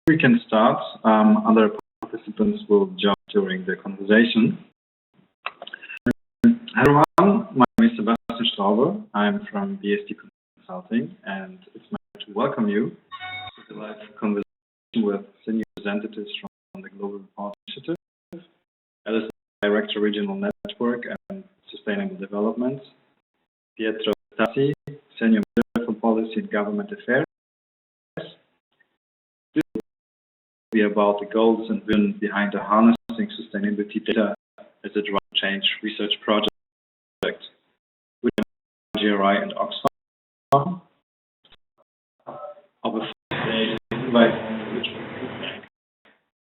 we can start. Other participants will join during the conversation. Hello everyone, my name is Sebastian Straube. I'm from BSD Consulting, and it's my pleasure to welcome you to the live conversation with senior representatives from the Global Report Initiative, Alyson, Director Regional Network and Sustainable Development, Pietro, Bertazzi, Senior Manager for Policy and Government Affairs. This will be about the goals and vision behind the Harnessing Sustainability Data as a Driving Change research project with GRI and Oxfam. Of a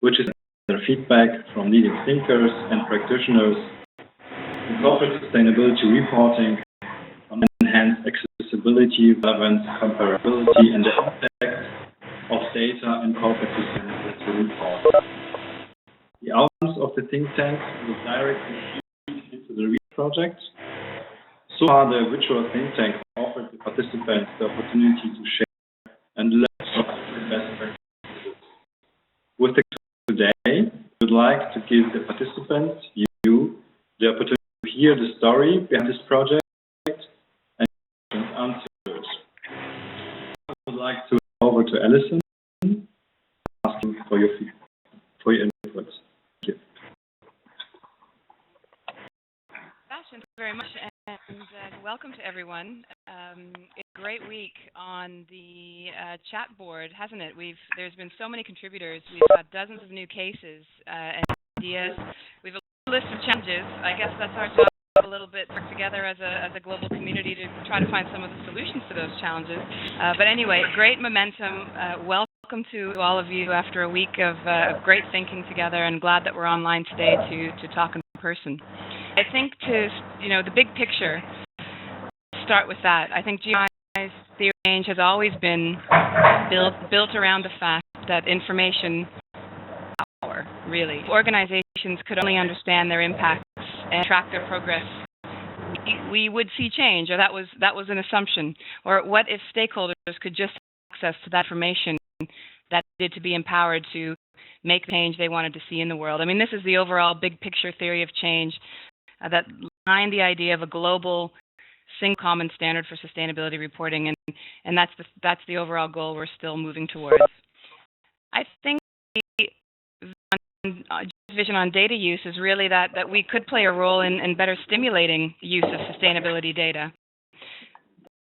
which is their feedback from leading thinkers and practitioners in corporate sustainability reporting on enhanced accessibility, relevance, comparability, and the impact of data and corporate sustainability reporting. The outcomes of the think tank will directly feed into the research project. So far, the virtual think tank offered the participants the opportunity to share and learn from the best practices. With the today, we would like to give the participants, you, the opportunity to hear the story behind this project and answers. I would like to go over to Alyson, asking for your input. Thank you. Thank you very much, and welcome to everyone. It's a great week on the chat board, hasn't it? There's been so many contributors. We've got dozens of new cases and ideas. We've a list of challenges. I guess that's our job a little bit, work together as a global community to try to find some of the solutions to those challenges. But anyway, great momentum. Welcome to all of you after a week of great thinking together, and glad that we're online today to talk in person. I think the big picture, start with that. I think GI's theory of change has always been built around the fact that information power, really. If organizations could only understand their impacts and track their progress, we would see change, or that was an assumption. Or what if stakeholders could just have access to that information that needed to be empowered to make the change they wanted to see in the world? I mean, this is the overall big picture theory of change that behind the idea of a global single common standard for sustainability reporting, and that's the overall goal we're still moving towards. I think the vision on data use is really that we could play a role in better stimulating the use of sustainability data.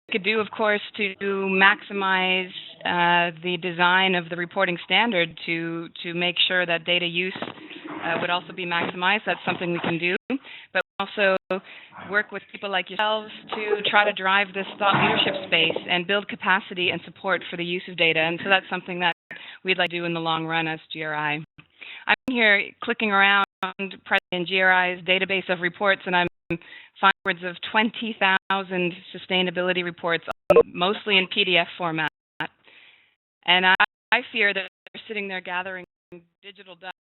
We could do, of course, to maximize the design of the reporting standard to make sure that data use would also be maximized. That's something we can do. But also work with people like yourselves to try to drive this thought leadership space and build capacity and support for the use of data. And so that's something that we'd like to do in the long run as GRI. I'm here clicking around in GRI's database of reports, and I'm finding upwards of 20,000 sustainability reports, mostly in PDF format. And I fear that they're sitting there gathering digital dust.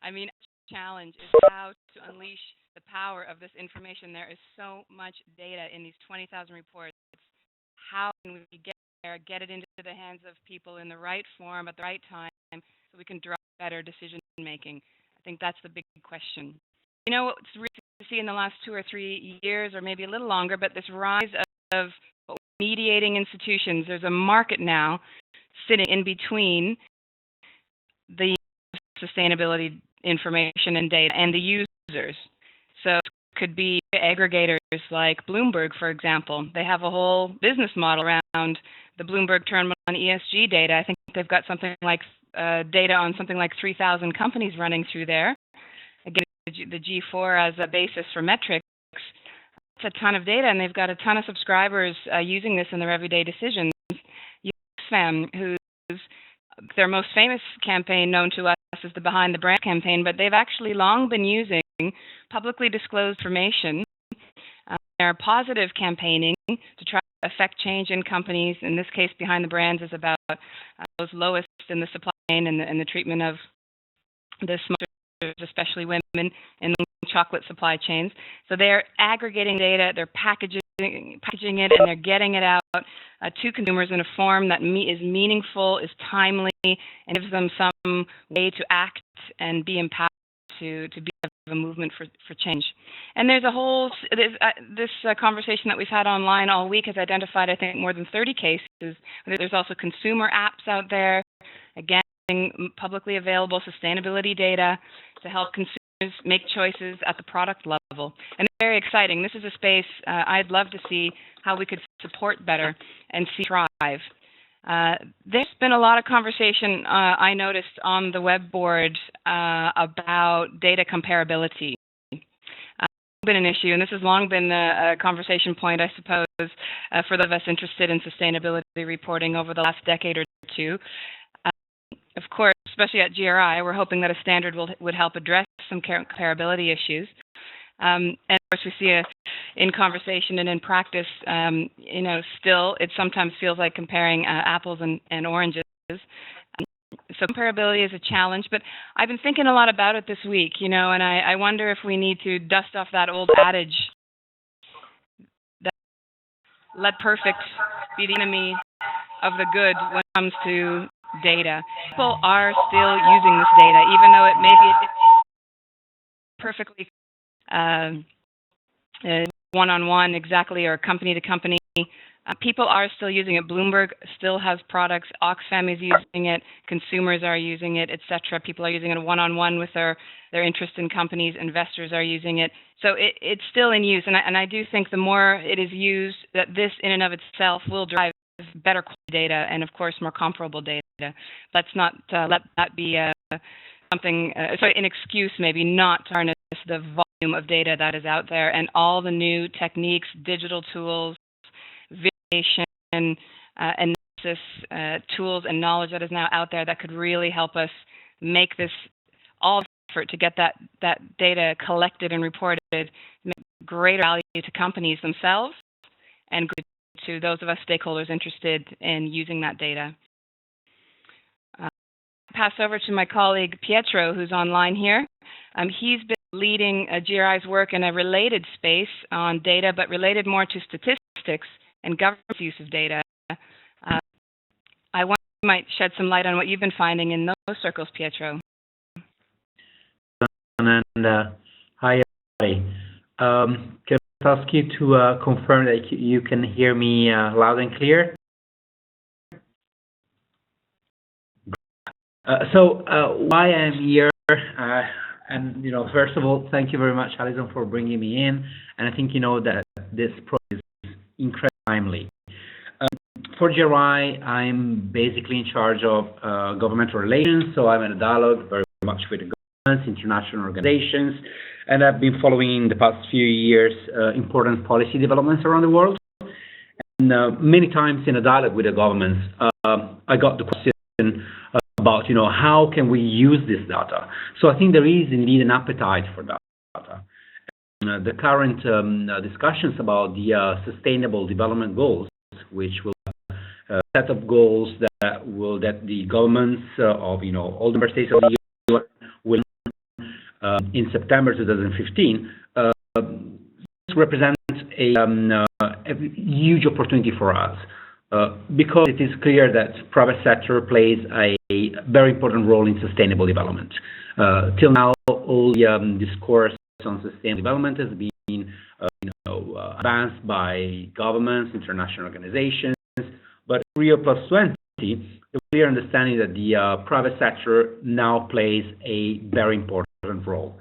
I mean, the challenge is how to unleash the power of this information. There is so much data in these 20,000 reports. How can we get it into the hands of people in the right form at the right time so we can drive better decision making? I think that's the big question. You know what's really to see in the last 2 or 3 years, or maybe a little longer, but this rise of mediating institutions. There's a market now sitting in between the sustainability information and data and the users. So it could be aggregators like Bloomberg, for example. They have a whole business model around the Bloomberg terminal on ESG data. I think they've got something like data on something like 3,000 companies running through there. Again, the G4 as a basis for metrics. It's a ton of data, and they've got a ton of subscribers using this in their everyday decisions. Oxfam, who's their most famous campaign known to us is the Behind the Brand campaign, but they've actually long been using publicly disclosed information. Their positive campaigning to try to affect change in companies. In this case, Behind the Brands is about those lowest in the supply chain and the treatment of the smokers, especially women in the chocolate supply chains. So they're aggregating data, they're packaging it, and they're getting it out to consumers in a form that is meaningful, is timely, and gives them some way to act and be empowered to be a movement for change. And there's a whole, this conversation that we've had online all week has identified, I think, more than 30 cases. There's also consumer apps out there, again, publicly available sustainability data to help consumers make choices at the product level. And it's very exciting. This is a space I'd love to see how we could support better and see thrive. There's been a lot of conversation, I noticed, on the web board about data comparability. It's been an issue, and this has long been a conversation point, I suppose, for those of us interested in sustainability reporting over the last decade or two. Of course, especially at GRI, we're hoping that a standard would help address some comparability issues. And of course, we see in conversation and in practice, still it sometimes feels like comparing apples and oranges. So comparability is a challenge, but I've been thinking a lot about it this week, and I wonder if we need to dust off that old adage that let perfect be the enemy of the good when it comes to data. People are still using this data, even though it may be perfectly one-on-one exactly, or company to company. People are still using it. Bloomberg still has products. Oxfam is using it. Consumers are using it, etc. People are using it one-on-one with their interest in companies. Investors are using it. So it's still in use. And I do think the more it is used, that this in and of itself will drive better quality data and, of course, more comparable data. Let's not let that be something, an excuse maybe not to harness the volume of data that is out there and all the new techniques, digital tools, visualization, analysis tools and knowledge that is now out there that could really help us make this all effort to get that data collected and reported, make greater value to companies themselves and to those of us stakeholders interested in using that data. Pass over to my colleague Pietro, who's online here. He's been leading GRI's work in a related space on data, but related more to statistics and government's use of data. I wonder if you might shed some light on what you've been finding in those circles, Pietro. And hi, everybody. Can I ask you to confirm that you can hear me loud and clear? Why I'm here, and first of all, thank you very much, Alyson, for bringing me in. And I think that this project is incredibly timely. For GRI, I'm basically in charge of governmental relations, so I'm in a dialogue very much with the governments, international organizations, and I've been following in the past few years important policy developments around the world. And many times in a dialogue with the governments, I got the question about how can we use this data. So I think there is indeed an appetite for that data. The current discussions about the Sustainable Development Goals, which will a set of goals that the governments of all the member states of the UN will in September 2015. This represents a huge opportunity for us. Because it is clear that private sector plays a very important role in sustainable development. Till now, all the discourse on sustainable development has been, advanced by governments, international organizations. But Rio +20, the clear understanding that the private sector now plays a very important role.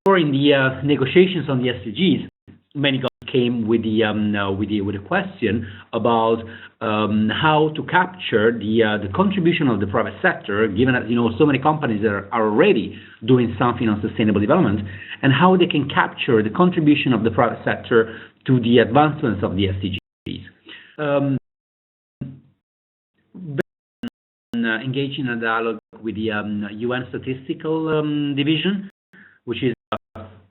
During the negotiations on the SDGs, many governments came with the question about how to capture the contribution of the private sector, given that so many companies are already doing something on sustainable development, and how they can capture the contribution of the private sector to the advancements of the SDGs. Engaging in a dialogue with the UN Statistical Division, which is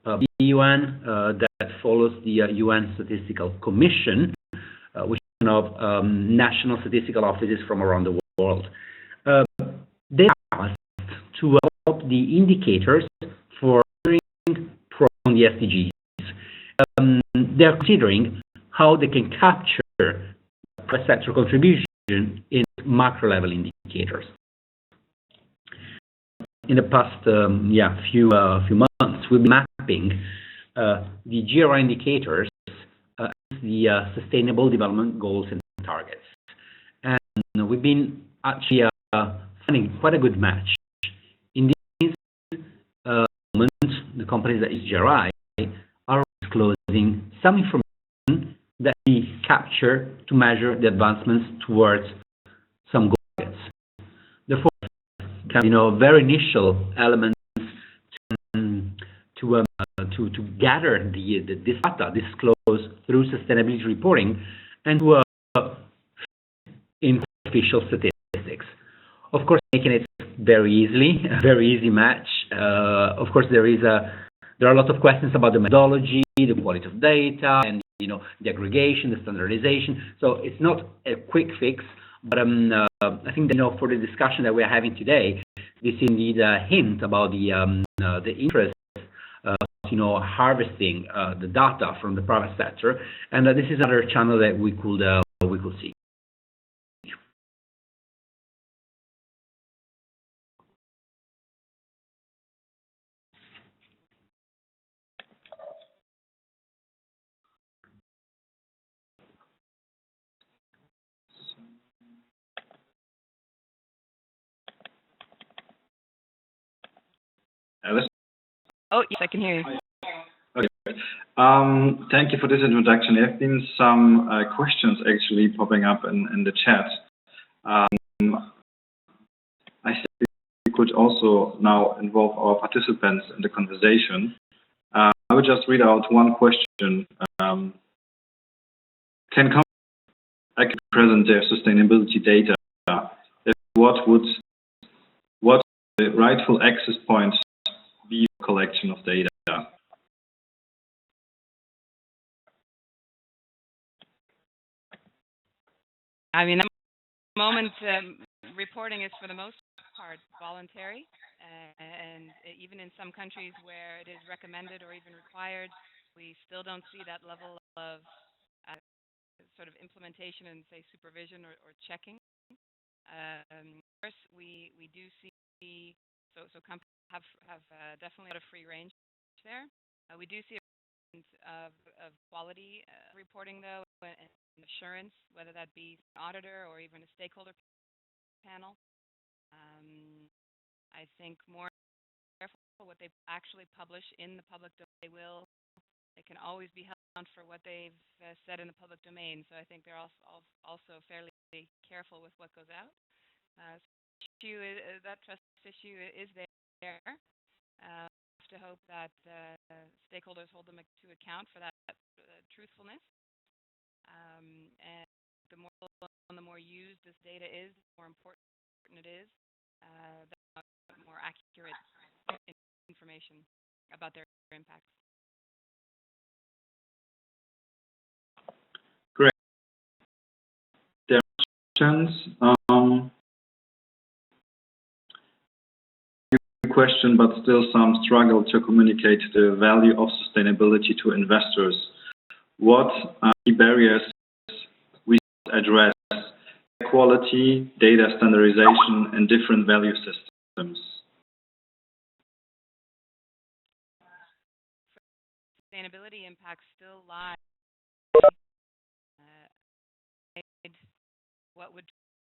the UN that follows the UN Statistical Commission, which is one of national statistical offices from around the world. They asked to develop the indicators for on the SDGs. They're considering how they can capture sector contribution in macro level indicators. In the past few months, we've been mapping the GRI indicators the Sustainable Development Goals and Targets. And we've been actually finding quite a good match. In this moment, the companies that use GRI are disclosing some information that we capture to measure the advancements towards some goals. Therefore, very initial elements to gather this data disclosed through sustainability reporting and to in official statistics. Of course, making it very easy match. Of course, there are a lot of questions about the methodology, the quality of data, and the aggregation, the standardization. So it's not a quick fix, but I think for the discussion that we are having today, this is indeed a hint about the interest harvesting the data from the private sector, and this is another channel that we could see. Alyson? Oh, yes, I can hear you. Okay. Thank you for this introduction. There have been some questions actually popping up in the chat. I think we could also now involve our participants in the conversation. I will just read out one question. Can companies actually present their sustainability data? What would the rightful access point be for collection of data? I mean, at the moment, reporting is for the most part voluntary, and even in some countries where it is recommended or even required, we still don't see that level of sort of implementation and, say, supervision or checking. Of course, we do see, so companies have definitely a lot of free range there. We do see of quality reporting, though, and assurance, whether that be an auditor or even a stakeholder panel. I think more careful what they actually publish in the public domain. They can always be held for what they've said in the public domain. So I think they're also fairly careful with what goes out. That trust issue is there. Have to hope that stakeholders hold them to account for that truthfulness. And the more used this data is, the more important it is. The more accurate information about their impacts. Great. There are questions. Question, but still some struggle to communicate the value of sustainability to investors. What are the barriers we address? Quality, data standardization, and different value systems. Sustainability impacts still lie. What would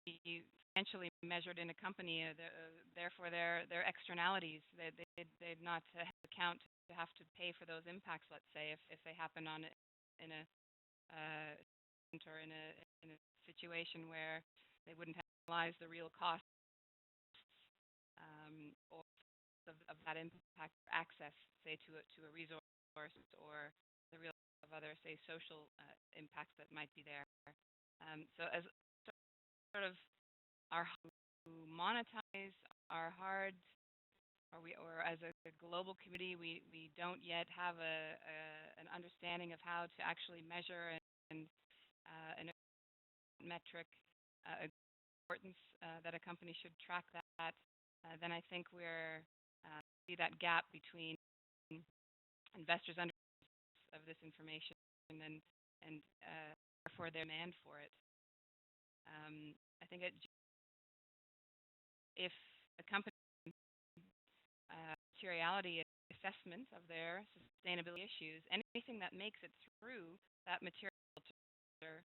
be financially measured in a company, therefore their externalities. They'd not have account to have to pay for those impacts. Let's say if they happen in a situation where they wouldn't have realized the real costs or of that impact access, say to a resource or the real of other, say, social impacts that might be there. So as sort of our to monetize are hard, or as a global community, we don't yet have an understanding of how to actually measure and an metric importance that a company should track that. Then I think we're see that gap between investors' understanding of this information and therefore their demand for it. I think if a company materiality assessments of their sustainability issues, anything that makes it through that material filter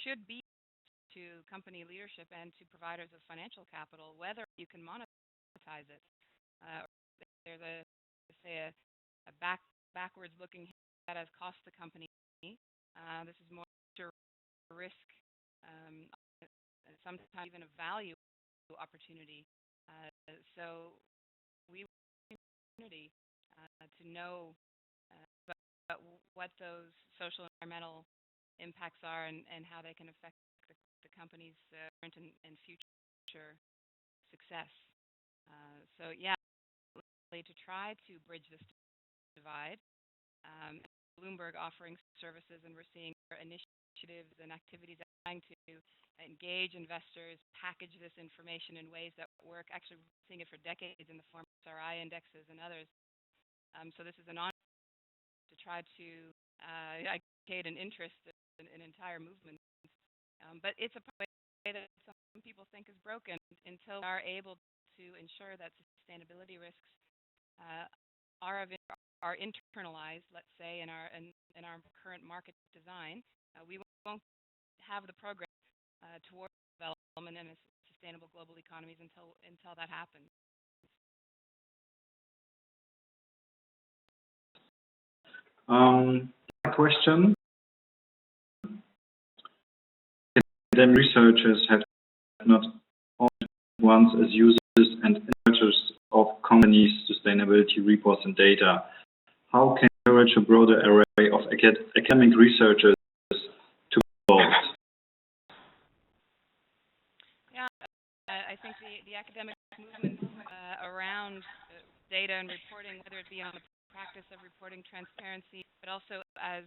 should be to company leadership and to providers of financial capital, whether you can monetize it. There's a backwards looking that has cost the company. This is more a risk, sometimes even a value opportunity. So we opportunity to know about what those social and environmental impacts are and how they can affect the company's current and future success. So yeah, to try to bridge this divide. Bloomberg offering services, and we're seeing initiatives and activities trying to engage investors, package this information in ways that work. Actually, we're seeing it for decades in the form of SRI indexes and others. So this is an honor to try to educate an interest in entire movements. But it's a way that some people think is broken until we are able to ensure that sustainability risks are internalized, let's say, in our current market design. We won't have the progress towards development and sustainable global economies until that happens. Question. Academic researchers have not once as users and interpreters of companies' sustainability reports and data. How can we encourage a broader array of academic researchers to be involved? Yeah, I think the academic movement around data and reporting, whether it be on the practice of reporting transparency, but also as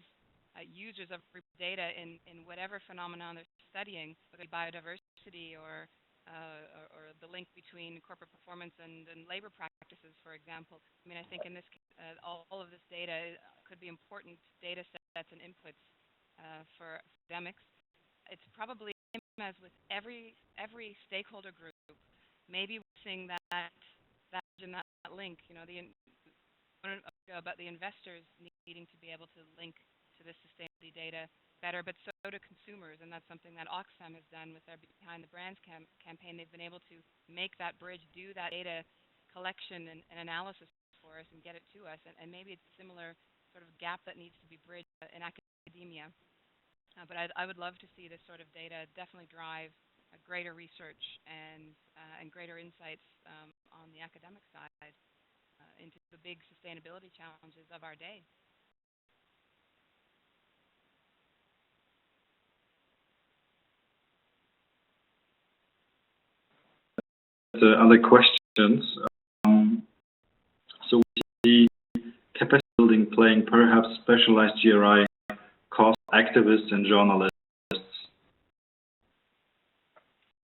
users of data in whatever phenomenon they're studying, whether it be biodiversity or the link between corporate performance and labor practices, for example. I mean, I think in this case, all of this data could be important data sets and inputs for academics. It's probably as with every stakeholder group, maybe we're seeing that link. You know, about the investors needing to be able to link to the sustainability data better, but so do consumers, and that's something that Oxfam has done with their Behind the Brands campaign. They've been able to make that bridge, do that data collection and analysis for us and get it to us, and maybe it's a similar sort of gap that needs to be bridged in academia. But I would love to see this sort of data definitely drive greater research and greater insights on the academic side into the big sustainability challenges of our day. The other questions. So we see capacity building playing perhaps specialized GRI cost activists and journalists.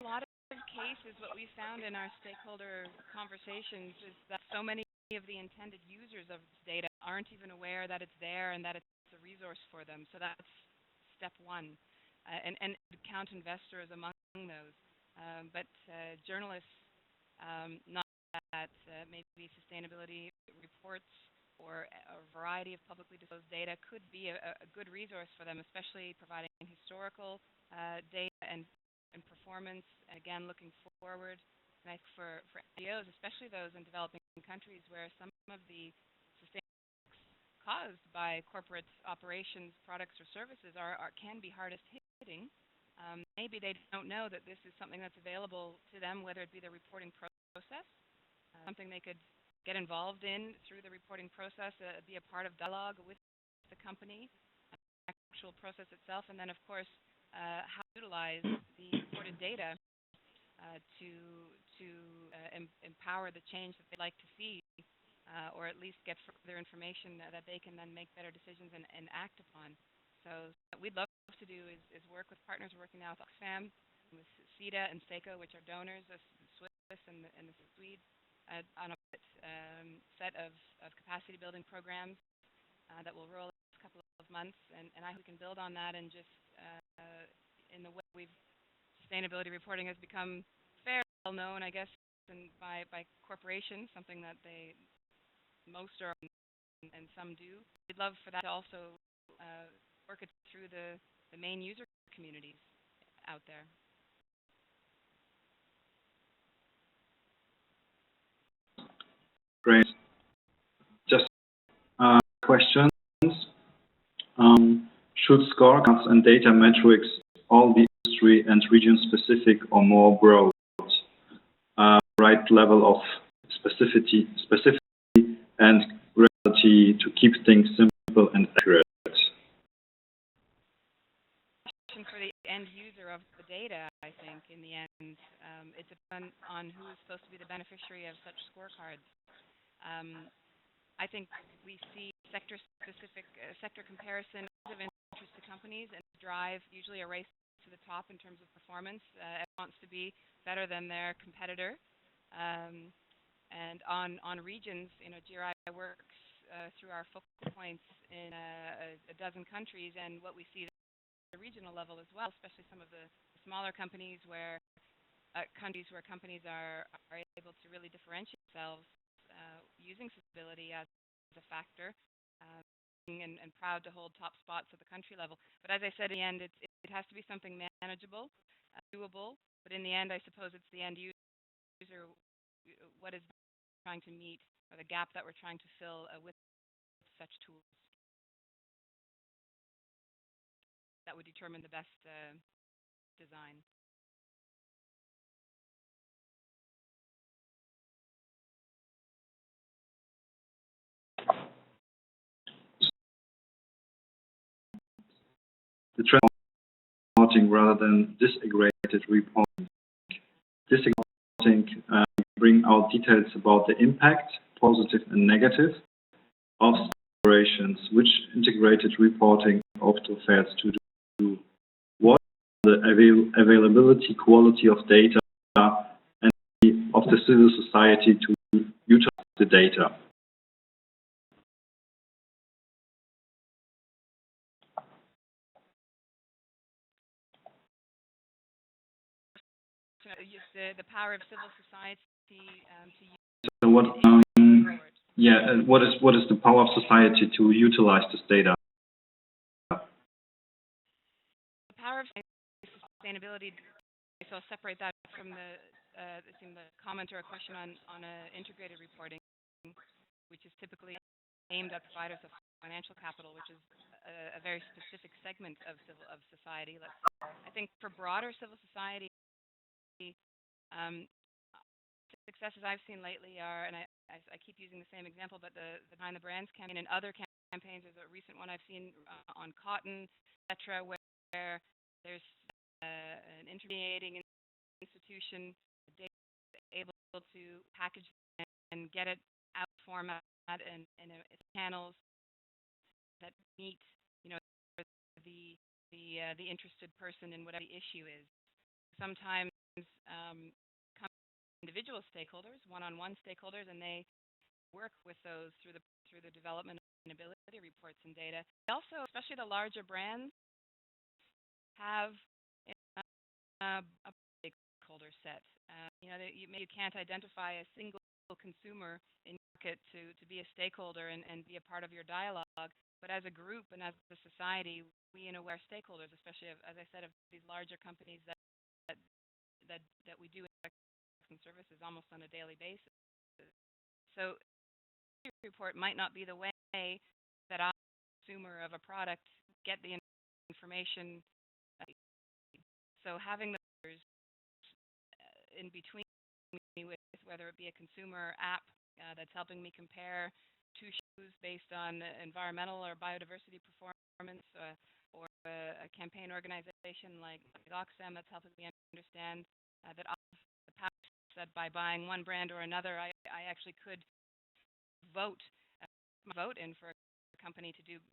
A lot of cases, what we found in our stakeholder conversations is that so many of the intended users of this data aren't even aware that it's there and that it's a resource for them. So that's step one. And count investors among those. But journalists, not that maybe sustainability reports or a variety of publicly disclosed data could be a good resource for them, especially providing historical data and performance. And again, looking forward, and I think for NGOs, especially those in developing countries where some of the sustainability caused by corporate operations, products, or services can be hardest hitting. Maybe they don't know that this is something that's available to them, whether it be the reporting process, something they could get involved in through the reporting process, be a part of dialogue with the company, the actual process itself, and then, of course, how to utilize the reported data to empower the change that they'd like to see, or at least get further information that they can then make better decisions and act upon. So what we'd love to do is work with partners. We're working now with Oxfam, with SIDA and SECO, which are donors, the Swiss and the Swedes, on a set of capacity building programs that will roll in the next couple of months. And I hope we can build on that and just in the way we've sustainability reporting has become fairly well known, I guess, by corporations, something that most are and some do. We'd love for that to also work it through the main user communities out there. Great. Just questions. Should scorecards and data metrics all be industry and region specific or more broad? Right level of specificity and reality to keep things simple and accurate. For the end user of the data, I think in the end, it depends on who is supposed to be the beneficiary of such scorecards. I think we see sector-specific sector comparison of interest to companies and drive usually a race to the top in terms of performance. It wants to be better than their competitor. And on regions, GRI works through our focal points in a dozen countries, and what we see at the regional level as well, especially some of the smaller companies where companies are able to really differentiate themselves using sustainability as a factor, and proud to hold top spots at the country level. But as I said, in the end, it has to be something manageable, doable. But in the end, I suppose it's the end user. What is trying to meet, or the gap that we're trying to fill with such tools that would determine the best design. The trend reporting rather than disaggregated reporting. Disaggregating bring out details about the impact, positive and negative, of operations, which integrated reporting often fails to do. What the availability, quality of data, and of the civil society to utilize the data. The power of civil society to use. So what is the power of society to utilize this data? The power of sustainability. So I'll separate that from the comment or a question on integrated reporting, which is typically aimed at providers of financial capital, which is a very specific segment of society. I think for broader civil society, successes I've seen lately are, and I keep using the same example, but the Behind the Brands campaign and other campaigns. There's a recent one I've seen on cotton, etc., where there's an intermediating institution able to package and get it out format and in channels that meet, the interested person in whatever the issue is. Sometimes individual stakeholders, one-on-one stakeholders, and they work with those through the development of sustainability reports and data. Also, especially the larger brands, have a stakeholder set. You can't identify a single consumer in your market to be a stakeholder and be a part of your dialogue. But as a group and as a society, we are stakeholders, especially as I said, of these larger companies that we do and services almost on a daily basis. So the report might not be the way that I, consumer of a product, get the information. So having those in between with whether it be a consumer app that's helping me compare two shoes based on environmental or biodiversity performance, or a campaign organization like Oxfam that's helping me understand that the power that by buying one brand or another, I actually could vote in for a company to do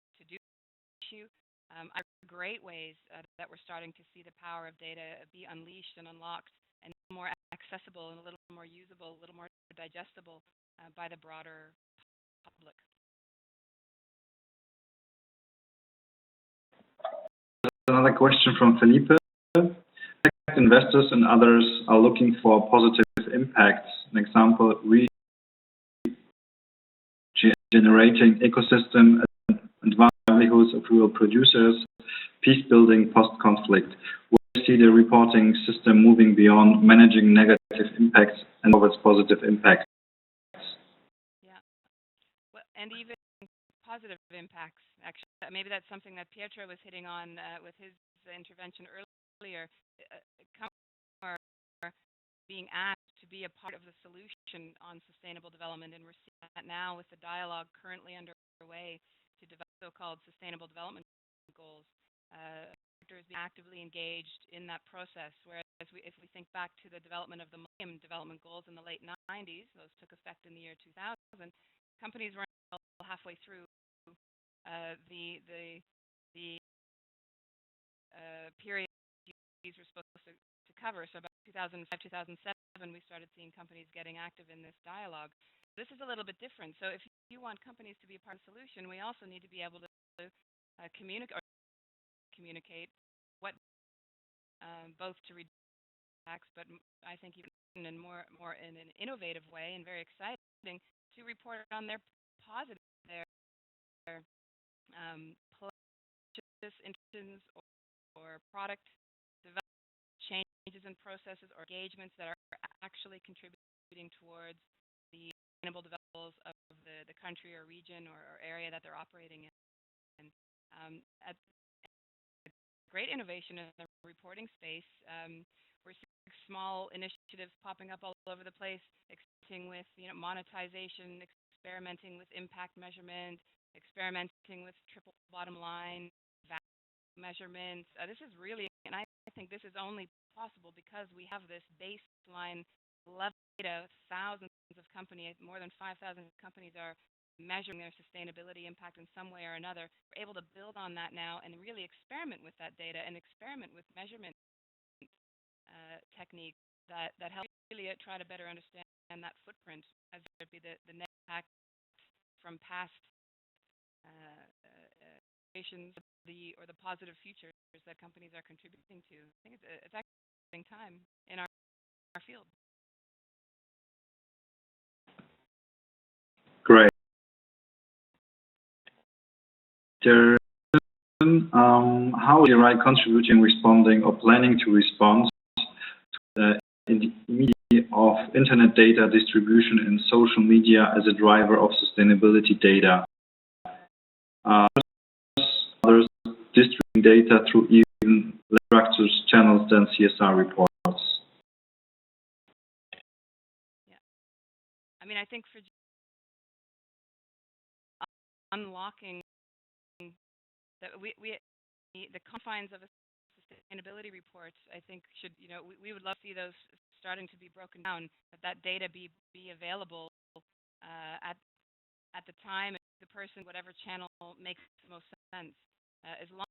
issue. Are great ways that we're starting to see the power of data be unleashed and unlocked and more accessible and a little more usable, a little more digestible by the broader public. Another question from Felipe. investors and others are looking for positive impacts. An example, regenerating ecosystem and livelihoods of rural producers, peace building post-conflict. We see the reporting system moving beyond managing negative impacts and towards positive impacts. Yeah, well, and even positive impacts, actually. Maybe that's something that Pietro was hitting on with his intervention earlier. Companies are being asked to be a part of the solution on sustainable development, and we're seeing that now with the dialogue currently underway to develop so-called sustainable development goals. Sectors being actively engaged in that process, whereas if we think back to the development of the Millennium Development Goals in the late 90s, those took effect in the year 2000, companies weren't halfway through the period these were supposed to cover. So about 2005, 2007, we started seeing companies getting active in this dialogue. This is a little bit different. So if you want companies to be a part of the solution, we also need to be able to communicate what both to reduce impacts, but I think even in more in an innovative way and very exciting to report on their positive, their purchase intentions or product development changes in processes or engagements that are actually contributing towards the sustainable development of the country or region or area that they're operating in. And at great innovation in the reporting space. We're seeing small initiatives popping up all over the place, experimenting with monetization, experimenting with impact measurement, experimenting with triple bottom line value measurements. This is really, and I think this is only possible because we have this baseline level data. Thousands of companies, more than 5,000 companies are measuring their sustainability impact in some way or another. We're able to build on that now and really experiment with that data and experiment with measurement techniques that help really try to better understand that footprint, as it be the net impact from past creations or the positive futures that companies are contributing to. I think it's actually an exciting time in our field. Great. How is GRI contributing, responding, or planning to respond to the immediate of internet data distribution and social media as a driver of sustainability data? Others distributing data through even less structured channels than CSR reports. Yeah, I mean, I think for unlocking the confines of a sustainability report, I think should we would love to see those starting to be broken down, that data be available at the time and the person, whatever channel makes the most sense. As long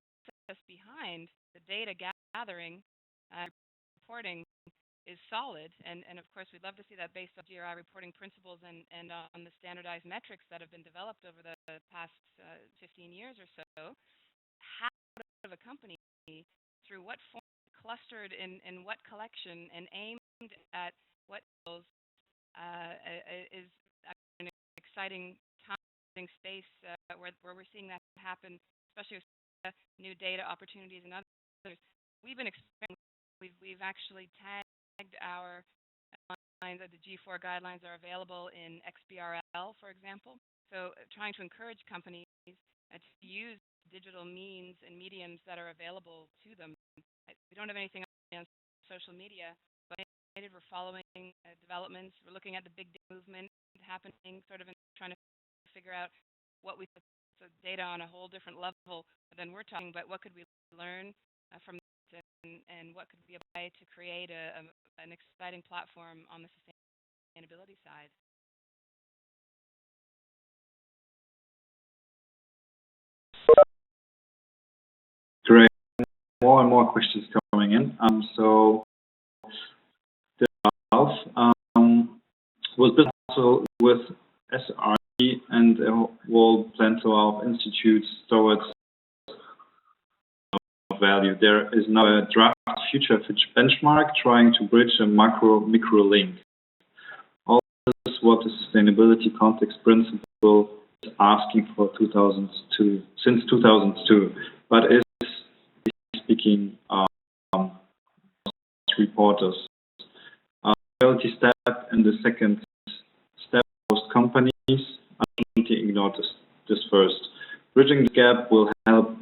as behind the data gathering, reporting is solid, and of course we'd love to see that based on GRI reporting principles and on the standardized metrics that have been developed over the past 15 years or so. How of a company, through what form, clustered in what collection, and aimed at what goals, is an exciting space where we're seeing that happen, especially with new data opportunities and others. We've been experimenting. We've actually tagged our guidelines. The G4 guidelines are available in XBRL, for example. So trying to encourage companies to use digital means and mediums that are available to them. We don't have anything on social media, but we're following developments. We're looking at the big data movement happening, sort of trying to figure out what we put data on a whole different level than we're talking about. What could we learn from that, and what could we apply to create an exciting platform on the sustainability side? Great. More and more questions coming in. So, was built also with SRE and a whole plethora of institutes towards value. There is now a draft future benchmark trying to bridge a macro-micro link. All this is what the sustainability context principle is asking for since 2002, but is speaking reporters. Reality step and the second step, most companies unfortunately ignore this first. Bridging the gap will help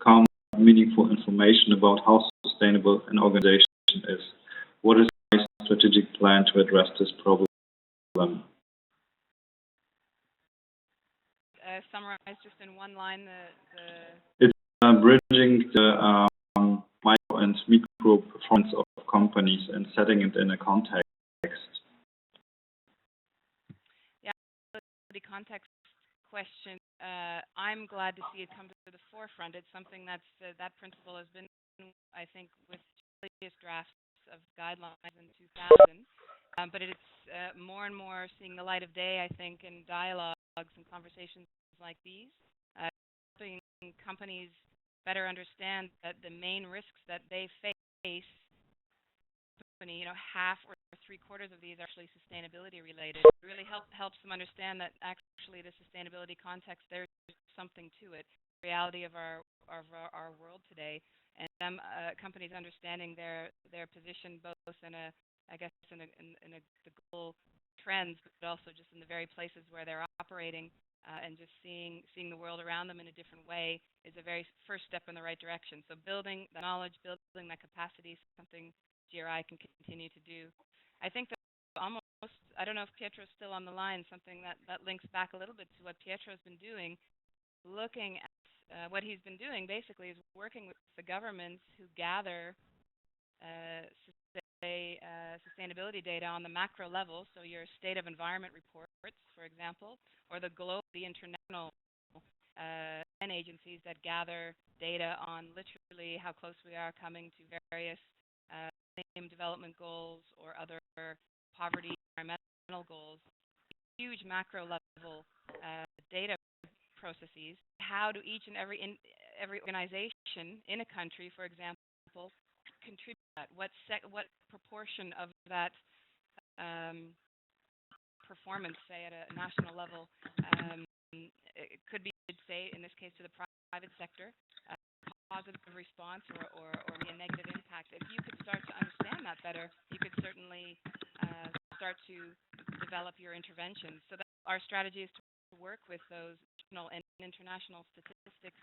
come meaningful information about how sustainable an organization is. What is my strategic plan to address this problem? Summarize just in one line It's bridging the micro and micro performance of companies and setting it in a context. Yeah, the context question. I'm glad to see it come to the forefront. It's something that principle has been, I think, with previous drafts of guidelines in 2000, but it's more and more seeing the light of day, I think, in dialogues and conversations like these, helping companies better understand that the main risks that they face, half or three-quarters of these are actually sustainability related. It really helps them understand that actually the sustainability context, there's something to it, the reality of our world today, and companies understanding their position both in the global trends, but also just in the very places where they're operating, and just seeing the world around them in a different way is a very first step in the right direction. So building the knowledge, building that capacity is something GRI can continue to do. I think that almost, I don't know if Pietro is still on the line, something that links back a little bit to what Pietro has been doing, looking at what he's been doing basically is working with the governments who gather sustainability data on the macro level, so your state of environment reports, for example, or the international agencies that gather data on literally how close we are coming to various development goals or other poverty environmental goals. Huge macro level data processes. How do each and every organization in a country, for example, contribute to that? What proportion of that performance, say at a national level, it could be, say, in this case, to the private sector, positive response or a negative impact. If you could start to understand that better, you could certainly start to develop your interventions. So that our strategy is to work with those national and international statistics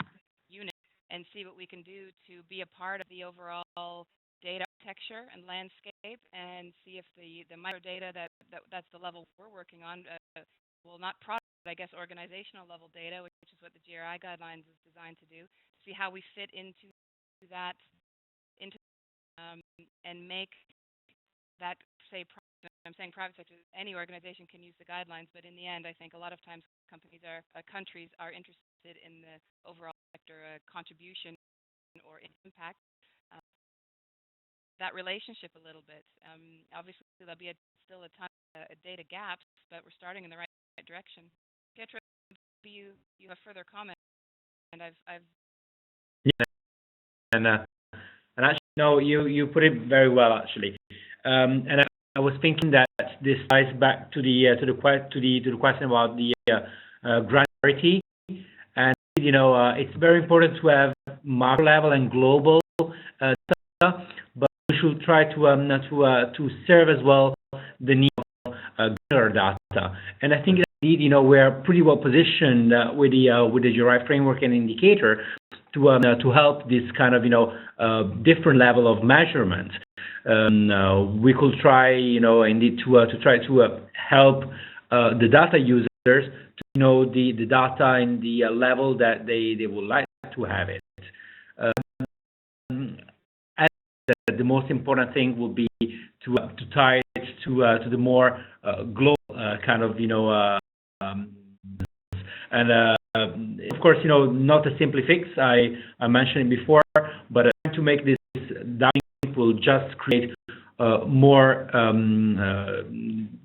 units and see what we can do to be a part of the overall data architecture and landscape, and see if the micro data that's the level we're working on, not product, I guess, organizational level data, which is what the GRI guidelines is designed to do, to see how we fit into that, and make that, say, I'm saying private sector, any organization can use the guidelines, but in the end, I think a lot of times countries are interested in the overall sector contribution or impact. That relationship a little bit. Obviously, there'll be still a ton of data gaps, but we're starting in the right direction. Pietro, you have further comments, and and actually, no, you put it very well, actually. And I was thinking that this ties back to the question about the granularity, and it's very important to have macro level and global data, but we should try to serve as well the need of granular data. And I think that indeed, we're pretty well positioned with the GRI framework and indicator to help this kind of different level of measurement. We could try indeed to try to help the data users to know the data in the level that they would like to have it. The most important thing would be to tie it to the more global kind of and of course not a simple fix. I mentioned it before, but to make this dynamic will just create more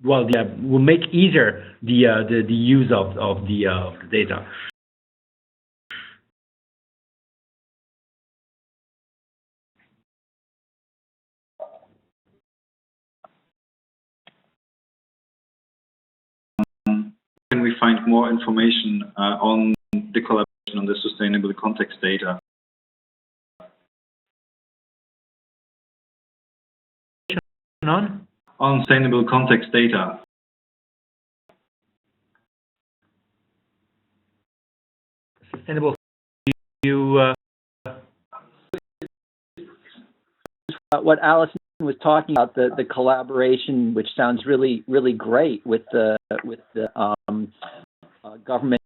will make easier the use of the data. can we find more information on the collaboration on the sustainable context data? On sustainable context data. Sustainable. You. What Alyson was talking about, the collaboration, which sounds really great with the government.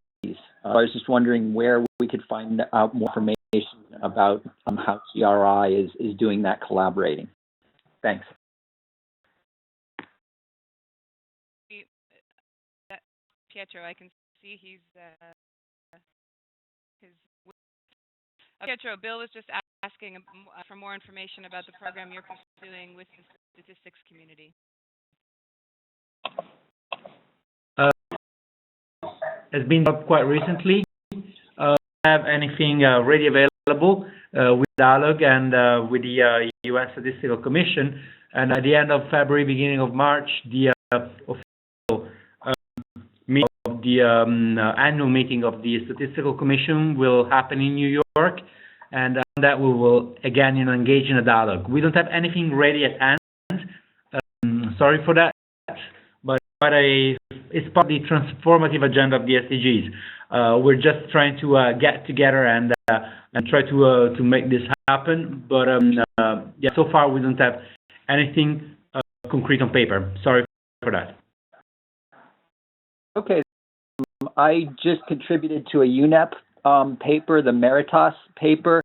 I was just wondering where we could find out more information about how CRI is doing that collaborating. Thanks. Pietro, I can see he's Pietro, Bill was just asking for more information about the program you're pursuing with the statistics community. It's been up quite recently. Have anything ready available with Dialogue and with the UN Statistical Commission, and at the end of February, beginning of March, the official meeting of the annual meeting of the Statistical Commission will happen in New York, and on that we will again engage in a dialogue. We don't have anything ready at hand. Sorry for that, but it's part of the transformative agenda of the SDGs. We're just trying to get together and try to make this happen. But yeah, so far we don't have anything concrete on paper. Sorry for that. Okay, I just contributed to a UNEP paper, the Meritas paper,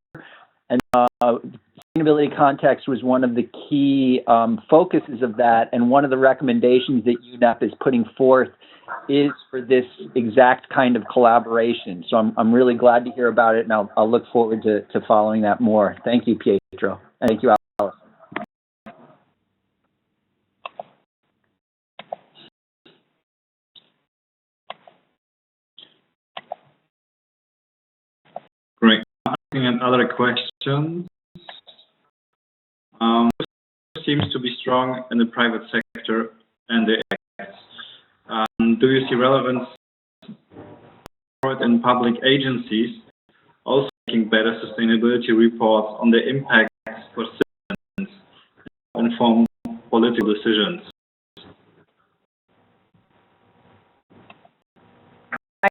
and sustainability context was one of the key focuses of that, and one of the recommendations that UNEP is putting forth is for this exact kind of collaboration. So I'm really glad to hear about it, and I'll look forward to following that more. Thank you, Pietro. Thank you, Alyson. Great. Looking at other questions. Seems to be strong in the private sector and the acts. Do you see relevance in public agencies also making better sustainability reports on the impacts for citizens to inform political decisions?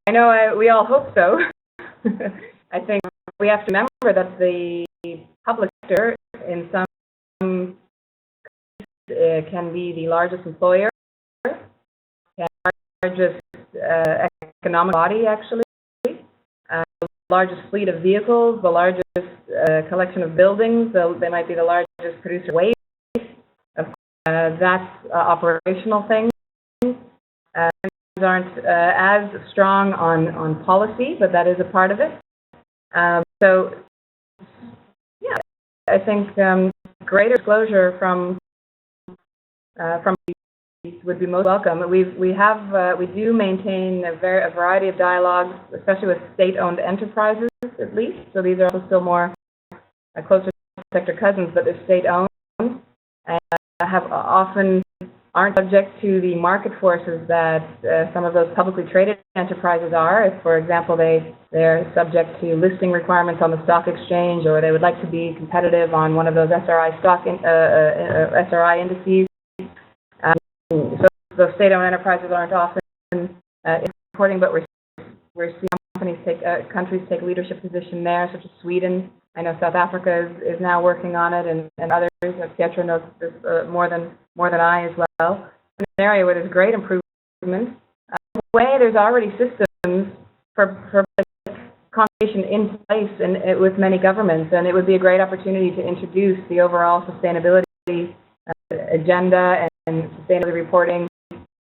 I know we all hope so. I think we have to remember that the public sector in some can be the largest employer, the largest economic body, actually, the largest fleet of vehicles, the largest collection of buildings. So they might be the largest producer of waste. That's operational things. Aren't as strong on policy, but that is a part of it. So, yeah, I think greater disclosure from would be most welcome. We do maintain a variety of dialogues, especially with state-owned enterprises, at least. So these are also still more closer sector cousins, but they're state-owned and have often aren't subject to the market forces that some of those publicly traded enterprises are. If, for example, they're subject to listing requirements on the stock exchange, or they would like to be competitive on one of those SRI SRI indices. So those state-owned enterprises aren't often importing, but we're seeing countries take leadership position there, such as Sweden. I know South Africa is now working on it, and others. Pietro knows this more than I as well. In an area where there's great improvement, in a way there's already systems for conservation in place with many governments, and it would be a great opportunity to introduce the overall sustainability agenda and sustainability reporting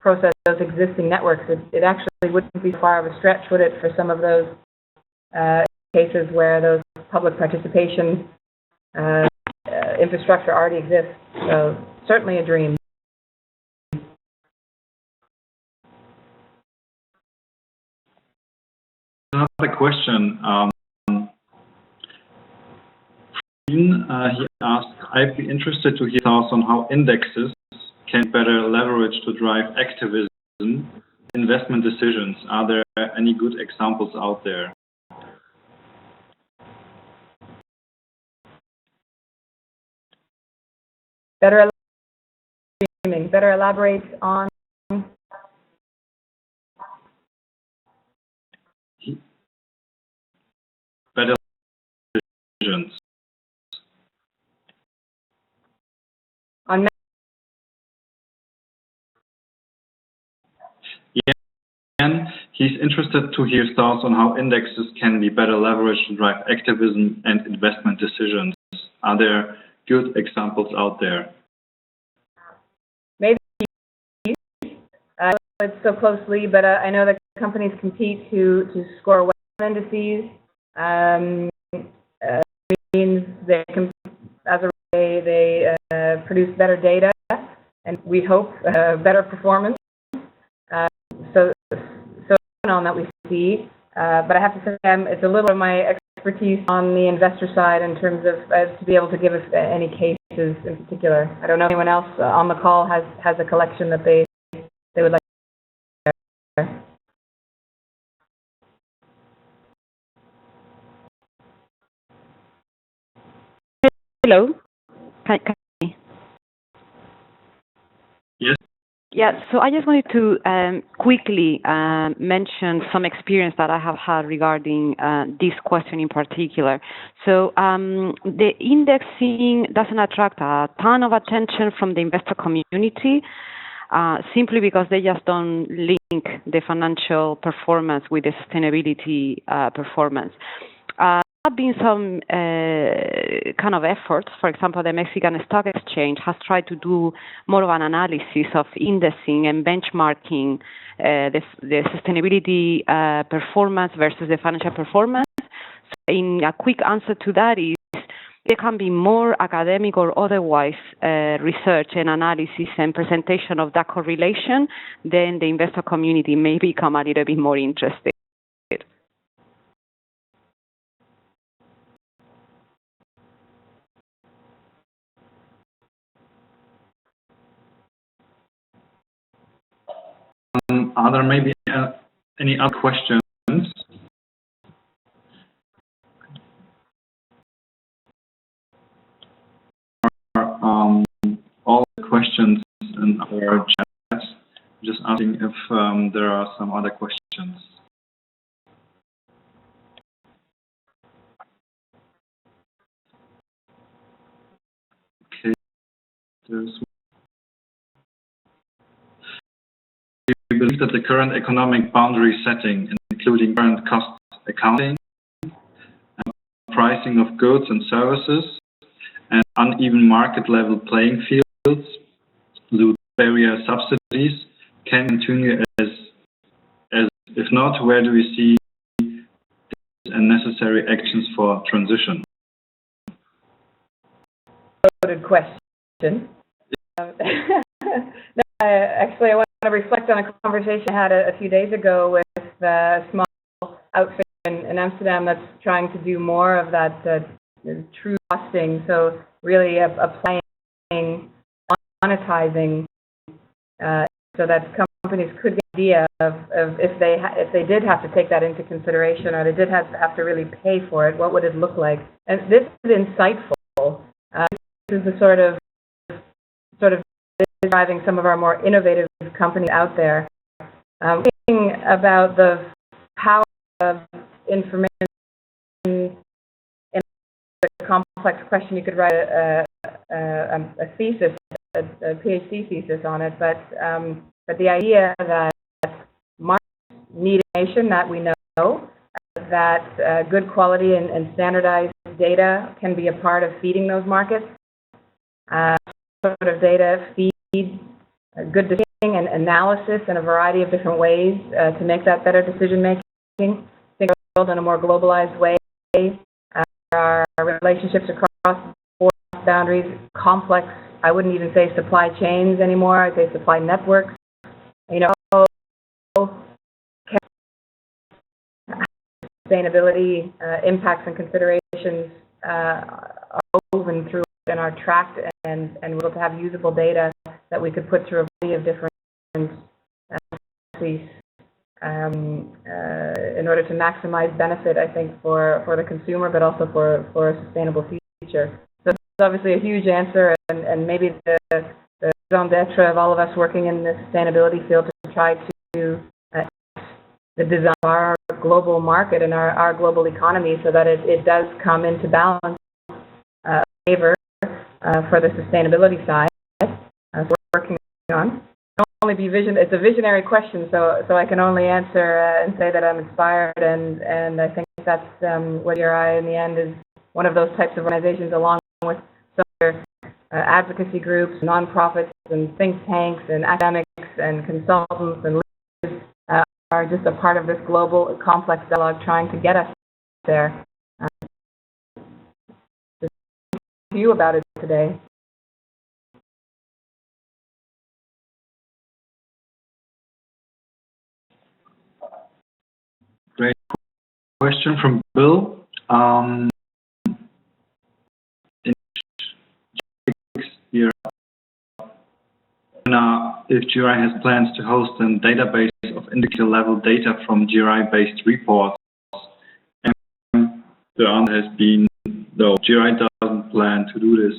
process of those existing networks. It actually wouldn't be far of a stretch, would it, for some of those cases where those public participation infrastructure already exists. So certainly a dream. Another question. He asked, I'd be interested to hear thoughts on how indexes can better leverage to drive activism investment decisions. Are there any good examples out there? Better elaborate on. Better decisions. On And he's interested to hear thoughts on how indexes can be better leveraged to drive activism and investment decisions. Are there good examples out there? maybe it's so closely, but I know that companies compete to score well indices. Means they can, as a way, they produce better data, and we hope better performance. So on that we see, but I have to say it's a little of my expertise on the investor side in terms of to be able to give us any cases in particular. I don't know if anyone else on the call has a collection that they would like to share. Hello. Can Yes. Yeah, so I just wanted to quickly mention some experience that I have had regarding this question in particular. So the indexing doesn't attract a ton of attention from the investor community simply because they just don't link the financial performance with the sustainability performance. There have been some kind of efforts. For example, the Mexican Stock Exchange has tried to do more of an analysis of indexing and benchmarking the sustainability performance versus the financial performance. So in a quick answer to that is there can be more academic or otherwise research and analysis and presentation of that correlation, then the investor community may become a little bit more interested. Are there maybe any other questions? All the questions in our chat. Just asking if there are some other questions. Okay. We believe that the current economic boundary setting, including current cost accounting, and pricing of goods and services, and uneven market level playing fields, through barrier subsidies, can continue as if not, where do we see and necessary actions for transition? Loaded question. Actually, I want to reflect on a conversation I had a few days ago with a small outfit in Amsterdam that's trying to do more of that true costing. So really applying, monetizing, so that companies could get an idea of if they did have to take that into consideration, or they did have to really pay for it, what would it look like? And this is insightful. This is the sort of driving some of our more innovative companies out there. Thinking about the power of information in a complex question, you could write a thesis, a PhD thesis on it. But the idea that markets need information that we know, that good quality and standardized data can be a part of feeding those markets. Sort of data feed good decision and analysis in a variety of different ways to make that better decision making. Think of the world in a more globalized way. Our relationships across boundaries, complex. I wouldn't even say supply chains anymore. I'd say supply networks. Sustainability impacts and considerations are woven through and are tracked, and we're able to have usable data that we could put through a variety of different in order to maximize benefit, I think, for the consumer, but also for a sustainable future. So it's obviously a huge answer, and maybe the raison d'etre of all of us working in the sustainability field to try to the design of our global market and our global economy so that it does come into balance, favor for the sustainability side. So we're working on. Only be it's a visionary question, so I can only answer and say that I'm inspired, and I think that's what GRI in the end is one of those types of organizations, along with some other advocacy groups, nonprofits, and think tanks, and academics, and consultants, and leaders, are just a part of this global complex dialogue trying to get us there. Just to you about it today. Great question from Bill. In next year, if GRI has plans to host a database of indicator-level data from GRI-based reports, and the answer has been no. GRI doesn't plan to do this.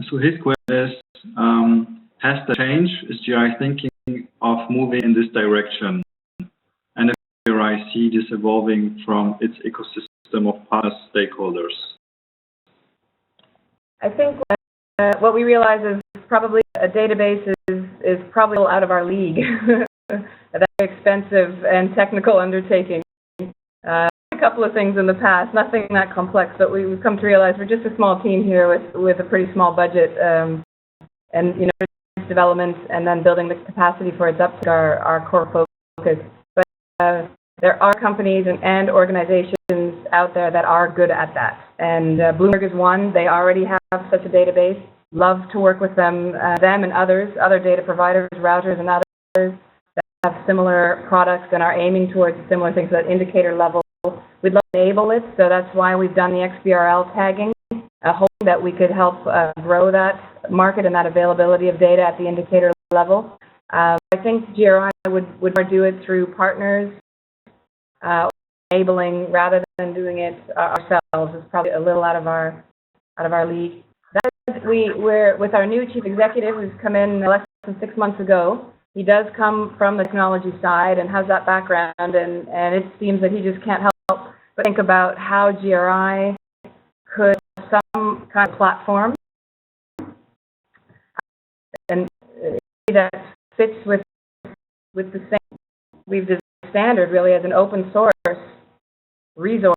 So his question is, has that changed? Is GRI thinking of moving in this direction? And if GRI see this evolving from its ecosystem of partner stakeholders? I think what we realize is probably a database is probably out of our league. A very expensive and technical undertaking. A couple of things in the past, nothing that complex, but we've come to realize we're just a small team here with a pretty small budget, and development and then building the capacity for its uptake are our core focus. But there are companies and organizations out there that are good at that, and Bloomberg is one. They already have such a database. Love to work with them and others, other data providers, routers, and others that have similar products and are aiming towards similar things at indicator level. We'd love to enable it, so that's why we've done the XBRL tagging, hoping that we could help grow that market and that availability of data at the indicator level. I think GRI would do it through partners, enabling rather than doing it ourselves. It's probably a little out of our league. We're with our new chief executive, who's come in less than 6 months ago. He does come from the technology side and has that background, and it seems that he just can't help but think about how GRI could have some kind of platform and that fits with the same. We've designed standard really as an open source resource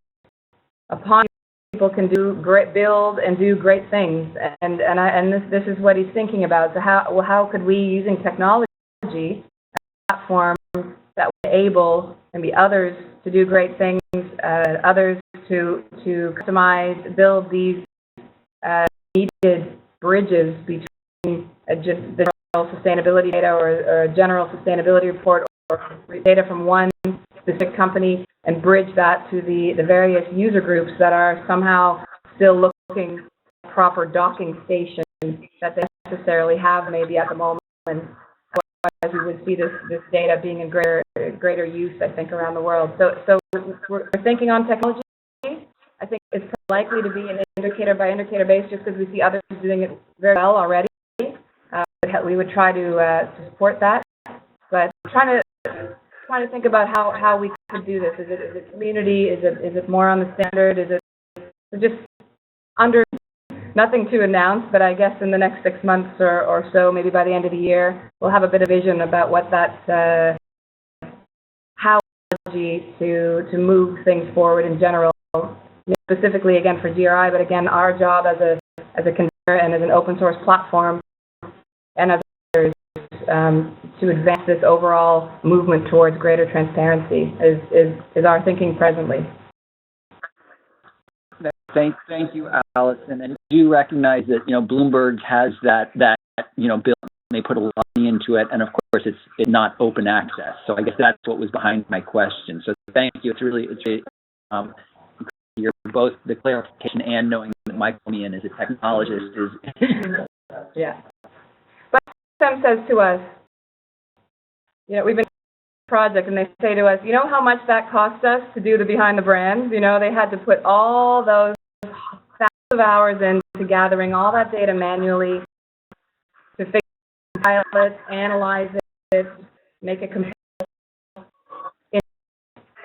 upon people can build and do great things, and this is what he's thinking about. So how could we, using technology, a platform that would enable maybe others to do great things, others to customize, build these needed bridges between the general sustainability data or a general sustainability report or data from one specific company, and bridge that to the various user groups that are somehow still looking at proper docking stations that they necessarily have maybe at the moment. As we would see this data being in greater use, I think, around the world. So we're thinking on technology. I think it's likely to be an indicator by indicator base, just because we see others doing it very well already. We would try to support that, but trying to think about how we could do this. Is it community? Is it more on the standard? Is it just under? Nothing to announce, but I guess in the next 6 months or so, maybe by the end of the year, we'll have a bit of vision about what that, how to move things forward in general, specifically again for GRI, but again our job as a convener and as an open source platform, and as others, to advance this overall movement towards greater transparency is our thinking presently. Thank you, Alyson. And I do recognize that Bloomberg has that bill, and they put a lot of money into it, and of course it's not open access. So I guess that's what was behind my question. So thank you. It's really you're both the clarification and knowing that Michael Meehan is a technologist is yeah. But Sam says to us, we've been project and they say to us, you know how much that cost us to do the behind the brands? You know, they had to put all those thousands of hours into gathering all that data manually to fix it, compile it, analyze it, make a comparison,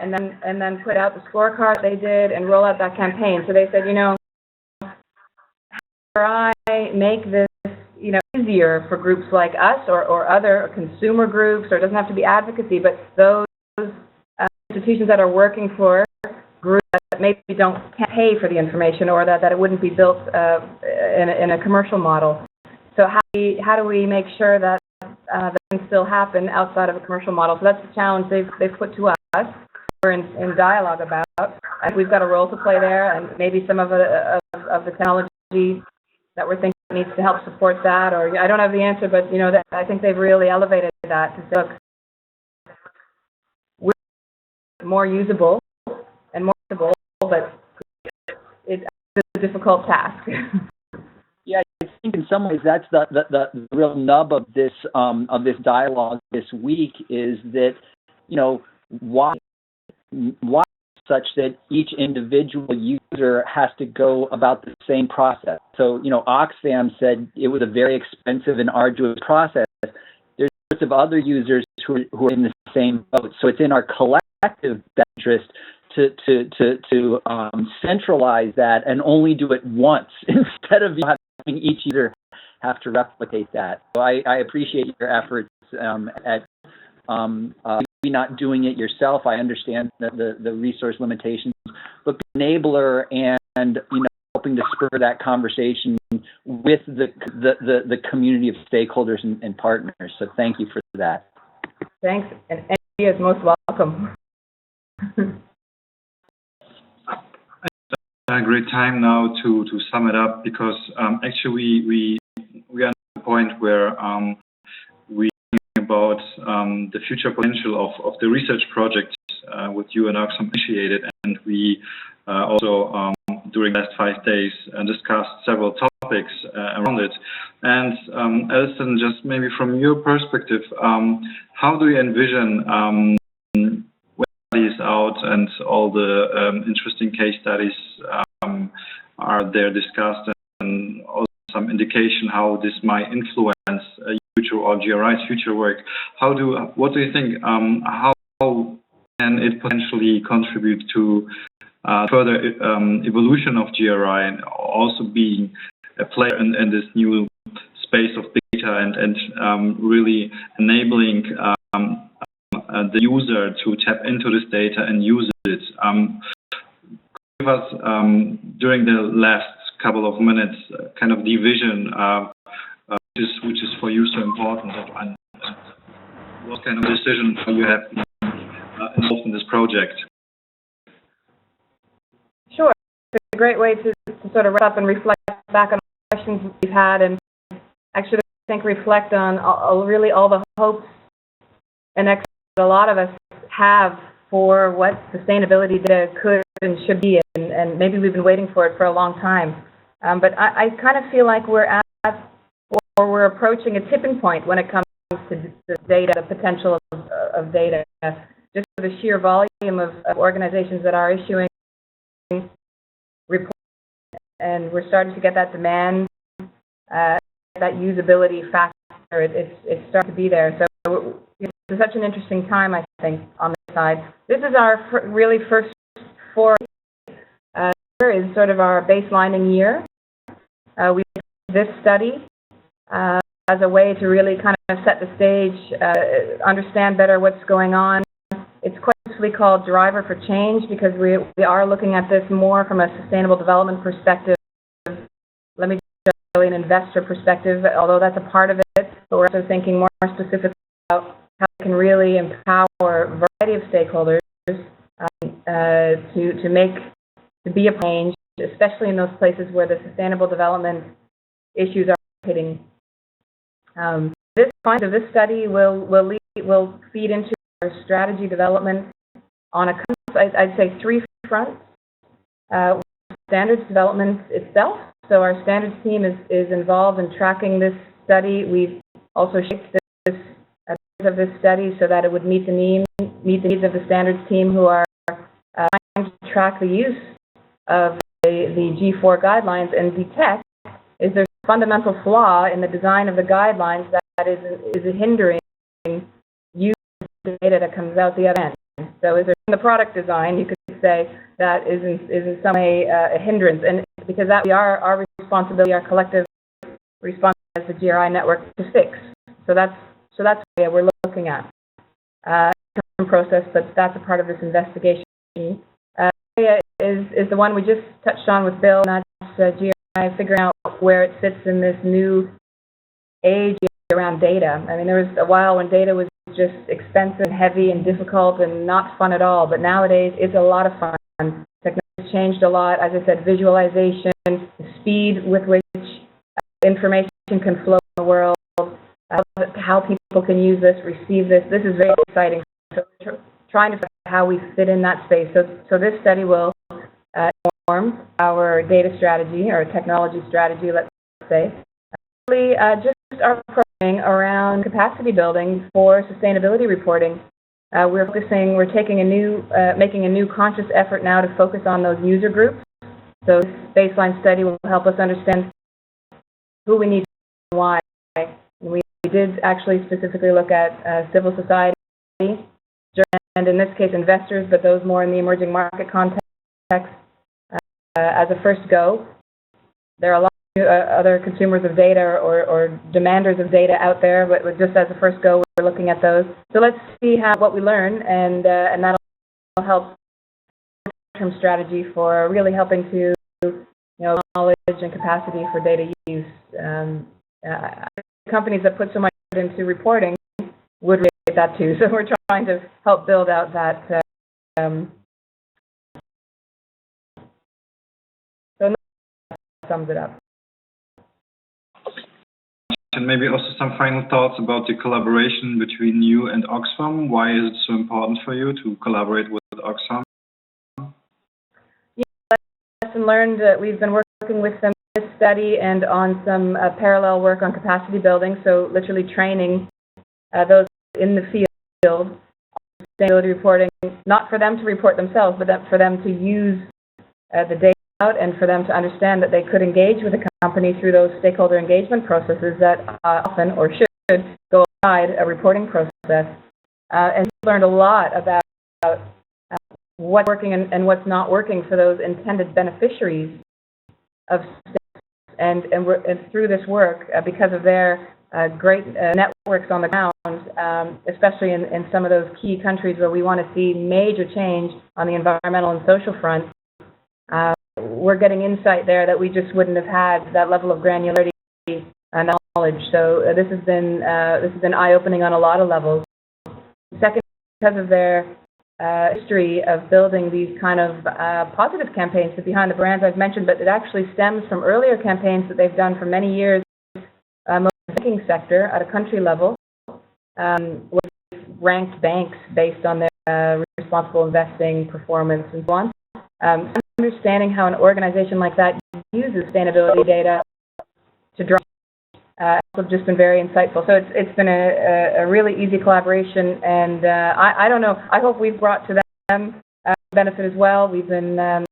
and then put out the scorecard they did and roll out that campaign. So they said, you know, how do I make this, you know, easier for groups like us or other consumer groups, or it doesn't have to be advocacy, but those institutions that are working for groups that maybe can't pay for the information, or that it wouldn't be built in a commercial model. So how do we make sure that that can still happen outside of a commercial model? So that's the challenge they've put to us. We're in dialogue about, and we've got a role to play there, and maybe some of the technology that we're thinking needs to help support that. Or I don't have the answer, but you know, I think they've really elevated that to say, look, we're more usable and more usable, but it's a difficult task. Yeah, I think in some ways that's the real nub of this dialogue this week, is that, you know, why such that each individual user has to go about the same process. So, you know, Oxfam said it was a very expensive and arduous process. There's lots of other users who are in the same boat. So it's in our collective interest to centralize that and only do it once instead of having each user have to replicate that. So I appreciate your efforts at not doing it yourself. I understand the resource limitations, but the enabler and you know, helping to spur that conversation with the community of stakeholders and partners. So thank you for that. Thanks, and he is most welcome. A great time now to sum it up, because actually we are at the point where we about the future potential of the research project with you and Oxfam initiated, and we also during the last 5 days discussed several topics around it. And Alyson, just maybe from your perspective, how do you envision when studies out and all the interesting case studies are there discussed, and also some indication how this might influence future or GRI's future work? What do you think? How can it potentially contribute to further evolution of GRI, and also being a player in this new space of data and really enabling the user to tap into this data and use it? Give us during the last couple of minutes kind of the vision which is for you so important, and what kind of decision you have involved in this project? Sure. It's a great way to sort of wrap up and reflect back on the questions we've had, and actually I think reflect on really all the hopes and that a lot of us have for what sustainability data could and should be, and maybe we've been waiting for it for a long time. But I kind of feel like we're we're approaching a tipping point when it comes to the data, the potential of data. Just the sheer volume of organizations that are issuing reports, and we're starting to get that demand, that usability factor. It's starting to be there. So it's such an interesting time, I think, on this side. This is our really first foray. Here is sort of our baselining year. We did this study as a way to really kind of set the stage, understand better what's going on. It's quite simply called Driver for Change, because we are looking at this more from a sustainable development perspective. Let me just say an investor perspective, although that's a part of it, but we're also thinking more specifically about how we can really empower a variety of stakeholders to be a change, especially in those places where the sustainable development issues are hitting. This study will feed into our strategy development on I'd say 3 fronts. Standards development itself. So our standards team is involved in tracking this study. We've also shaped this study so that it would meet the meet the needs of the standards team who are trying to track the use of the G4 guidelines and detect is there a fundamental flaw in the design of the guidelines that is hindering use of the data that comes out the other end. So is there in the product design, you could say, that is in some way a hindrance, and because that we are our responsibility, our collective responsibility as the GRI network to fix. So that's what we're looking at. Process, but that's a part of this investigation. Is the one we just touched on with Bill, and that's GRI figuring out where it fits in this new age around data. I mean, there was a while when data was just expensive and heavy and difficult and not fun at all, but nowadays it's a lot of fun. Technology has changed a lot. As I said, visualization, the speed with which information can flow in the world, how people can use this, receive this. This is very exciting. So we're trying to figure out how we fit in that space. So this study will inform our data strategy or technology strategy, let's say. Really, just our programming around capacity building for sustainability reporting. We're taking making a new conscious effort now to focus on those user groups. So this baseline study will help us understand who we need and why. We did actually specifically look at civil society, and in this case investors, but those more in the emerging market context. As a first go, there are a lot of other consumers of data or demanders of data out there, but just as a first go, we're looking at those. So let's see what we learn, and that'll help term strategy for really helping to knowledge and capacity for data use. Companies that put so much into reporting would relate that too. So we're trying to help build out that. So that sums it up. And maybe also some final thoughts about the collaboration between you and Oxfam. Why is it so important for you to collaborate with Oxfam? Lesson learned. We've been working with them in this study and on some parallel work on capacity building. So literally training those in the field on sustainability reporting, not for them to report themselves, but for them to use the data out and for them to understand that they could engage with a company through those stakeholder engagement processes that often or should go outside a reporting process. And we learned a lot about what's working and what's not working for those intended beneficiaries of and through this work, because of their great networks on the ground, especially in some of those key countries where we want to see major change on the environmental and social front, we're getting insight there that we just wouldn't have had, that level of granularity and knowledge. So this has been eye-opening on a lot of levels. Second, because of their history of building these kind of positive campaigns behind the brands I've mentioned, but it actually stems from earlier campaigns that they've done for many years in the banking sector at a country level, with ranked banks based on their responsible investing performance and so on. Understanding how an organization like that uses sustainability data to drive have just been very insightful. So it's been a really easy collaboration, and I don't know, I hope we've brought to them benefit as well. We've been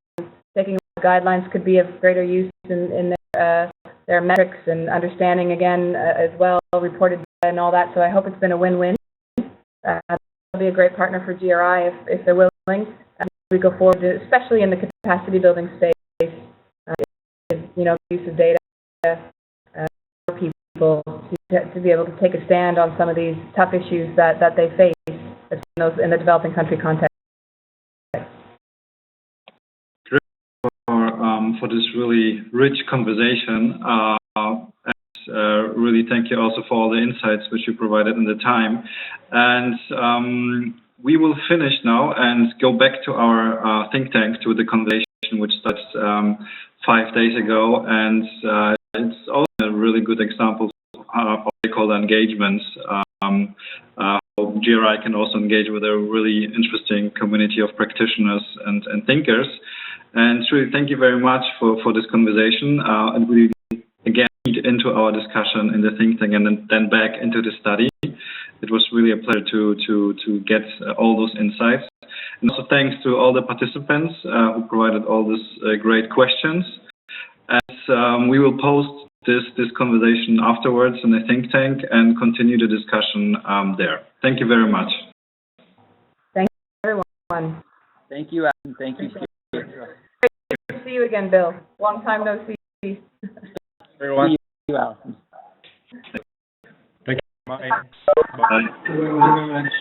taking guidelines could be of greater use in their metrics and understanding again as well, reported and all that. So I hope it's been a win-win. They'll be a great partner for GRI if they're willing. We go forward, especially in the capacity building space, use of data for people to be able to take a stand on some of these tough issues that they face in the developing country context. Great for this really rich conversation. Really thank you also for all the insights which you provided in the time. And we will finish now and go back to our think tank, to the conversation which started 5 days ago. And it's also a really good example of how stakeholder engagements, how GRI can also engage with a really interesting community of practitioners and thinkers. And truly, thank you very much for this conversation. And we again lead into our discussion in the think tank and then back into the study. It was really a pleasure to get all those insights. And also thanks to all the participants who provided all these great questions. And we will post this conversation afterwards in the think tank and continue the discussion there. Thank you very much. Thank you, everyone. Thank you, Adam. Thank you, Pietro. Great to see you again, Bill. Long time no see. Everyone. See you, Alyson. Thank you. Bye. Bye. Thank you very much.